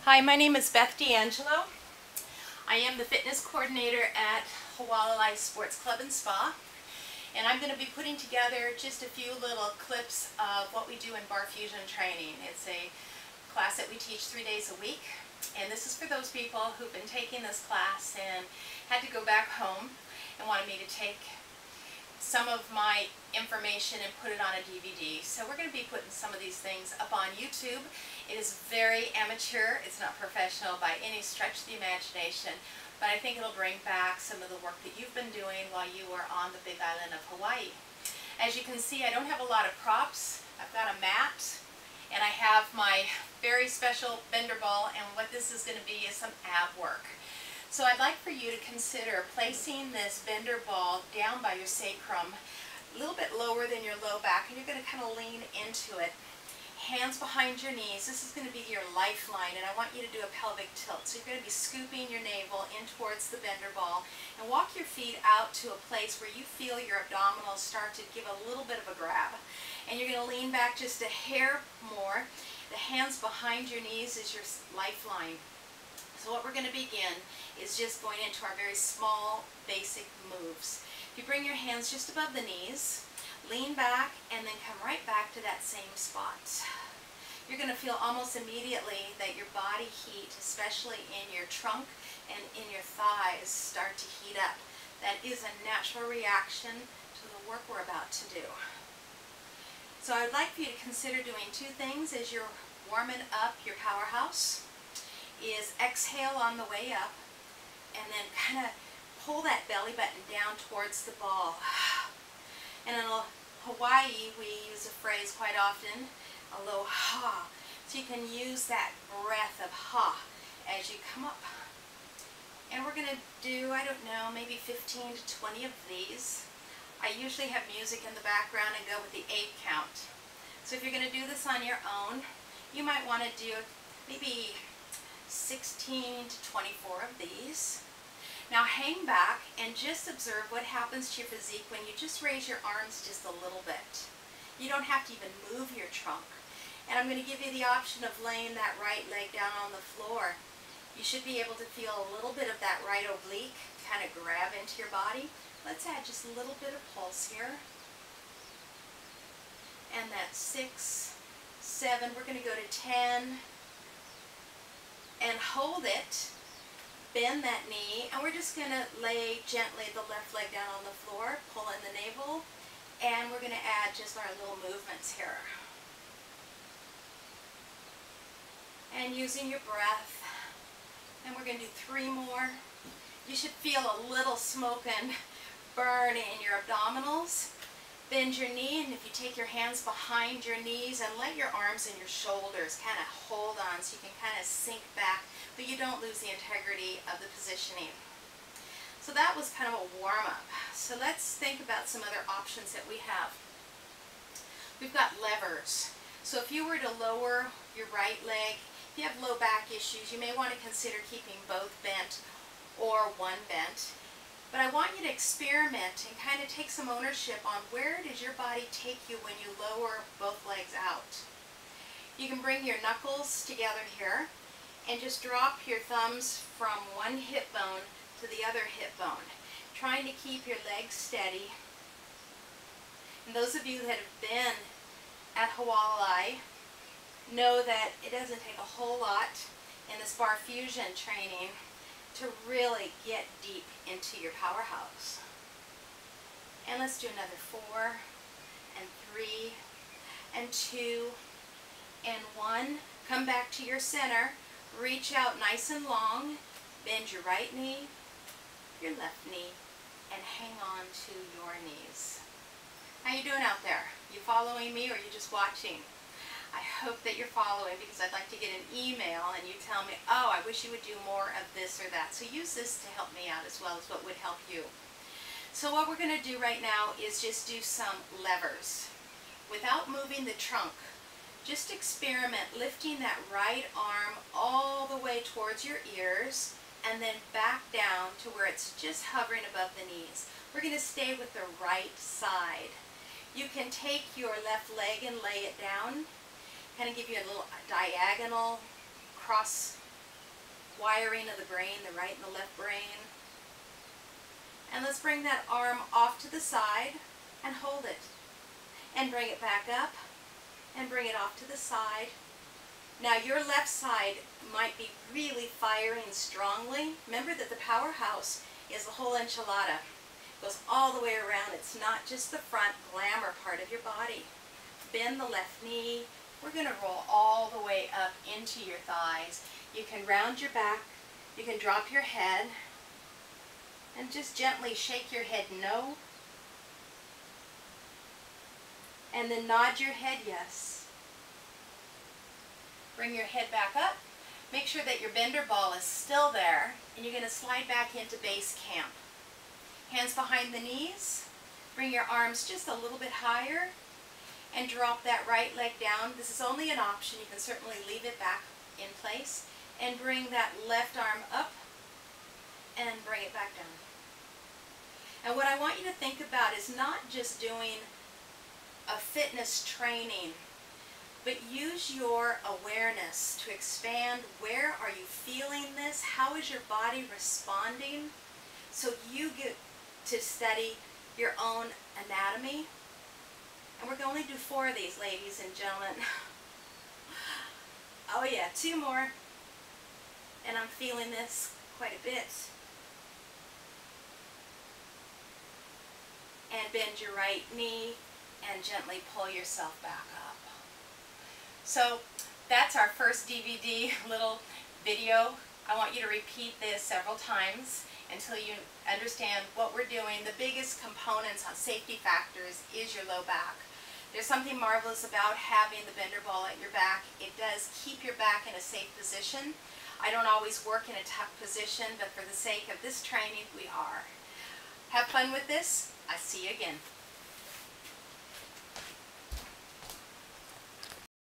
Hi, my name is Beth D'Angelo. I am the fitness coordinator at Hawaii Sports Club and Spa, and I'm going to be putting together just a few little clips of what we do in Barre Fusion Training. It's a class that we teach 3 days a week, and this is for those people who've been taking this class and had to go back home and wanted me to take some of my information and put it on a DVD. So we're going to be putting some of these things up on YouTube. It is very amateur. It's not professional by any stretch of the imagination, but I think it'll bring back some of the work that you've been doing while you were on the big island of Hawaii. As you can see, I don't have a lot of props. I've got a mat, and I have my very special bender ball, and what this is going to be is some ab work. So I'd like for you to consider placing this bender ball down by your sacrum, a little bit lower than your low back, and you're going to kind of lean into it. Hands behind your knees. This is going to be your lifeline, and I want you to do a pelvic tilt. So you're going to be scooping your navel in towards the bender ball, and walk your feet out to a place where you feel your abdominals start to give a little bit of a grab. And you're going to lean back just a hair more. The hands behind your knees is your lifeline. So what we're going to begin is just going into our very small, basic moves. If you bring your hands just above the knees, lean back, and then come right back to that same spot. You're going to feel almost immediately that your body heat, especially in your trunk and in your thighs, start to heat up. That is a natural reaction to the work we're about to do. So I'd like for you to consider doing two things as you're warming up your powerhouse. Is exhale on the way up, and then kind of pull that belly button down towards the ball. And in Hawaii, we use a phrase quite often, aloha. So you can use that breath of ha as you come up. And we're going to do, I don't know, maybe 15 to 20 of these. I usually have music in the background and go with the 8 count. So if you're going to do this on your own, you might want to do maybe 16 to 24 of these. Now hang back and just observe what happens to your physique when you just raise your arms just a little bit. You don't have to even move your trunk. And I'm going to give you the option of laying that right leg down on the floor. You should be able to feel a little bit of that right oblique kind of grab into your body. Let's add just a little bit of pulse here. And that's 6, 7, we're going to go to 10. And hold it, bend that knee, and we're just going to lay gently the left leg down on the floor, pull in the navel, and we're going to add just our little movements here. And using your breath, and we're going to do 3 more. You should feel a little smoke and burn in your abdominals. Bend your knee, and if you take your hands behind your knees and let your arms and your shoulders kind of hold on so you can kind of sink back, but you don't lose the integrity of the positioning. So that was kind of a warm-up. So let's think about some other options that we have. We've got levers. So if you were to lower your right leg, if you have low back issues, you may want to consider keeping both bent or one bent. But I want you to experiment and kind of take some ownership on where does your body take you when you lower both legs out. You can bring your knuckles together here and just drop your thumbs from one hip bone to the other hip bone, trying to keep your legs steady. And those of you that have been at Hawaii know that it doesn't take a whole lot in this Barre Fusion training to really get deep into your powerhouse. And let's do another 4 and 3 and 2 and 1. Come back to your center, reach out nice and long, bend your right knee, your left knee, and hang on to your knees. How you doing out there? You following me, or you just watching? I hope that you're following, because I'd like to get an email and you tell me, oh, I wish you would do more of this or that. So use this to help me out as well as what would help you. So what we're going to do right now is just do some levers. Without moving the trunk, just experiment lifting that right arm all the way towards your ears and then back down to where it's just hovering above the knees. We're going to stay with the right side. You can take your left leg and lay it down, kind of give you a little diagonal cross wiring of the brain, the right and the left brain. And let's bring that arm off to the side and hold it. And bring it back up and bring it off to the side. Now your left side might be really firing strongly. Remember that the powerhouse is the whole enchilada. It goes all the way around. It's not just the front glamour part of your body. Bend the left knee. We're going to roll all the way up into your thighs. You can round your back. You can drop your head. And just gently shake your head no. And then nod your head yes. Bring your head back up. Make sure that your bender ball is still there. And you're going to slide back into base camp. Hands behind the knees. Bring your arms just a little bit higher. And drop that right leg down. This is only an option. You can certainly leave it back in place. And bring that left arm up. And bring it back down. And what I want you to think about is not just doing a fitness training, but use your awareness to expand. Where are you feeling this? How is your body responding? So you get to study your own anatomy. And we're going to only do 4 of these, ladies and gentlemen. Oh yeah, 2 more. And I'm feeling this quite a bit. And bend your right knee and gently pull yourself back up. So that's our first DVD little video. I want you to repeat this several times until you understand what we're doing. The biggest components on safety factors is your low back. There's something marvelous about having the bender ball at your back. It does keep your back in a safe position. I don't always work in a tough position, but for the sake of this training, we are. Have fun with this. I'll see you again.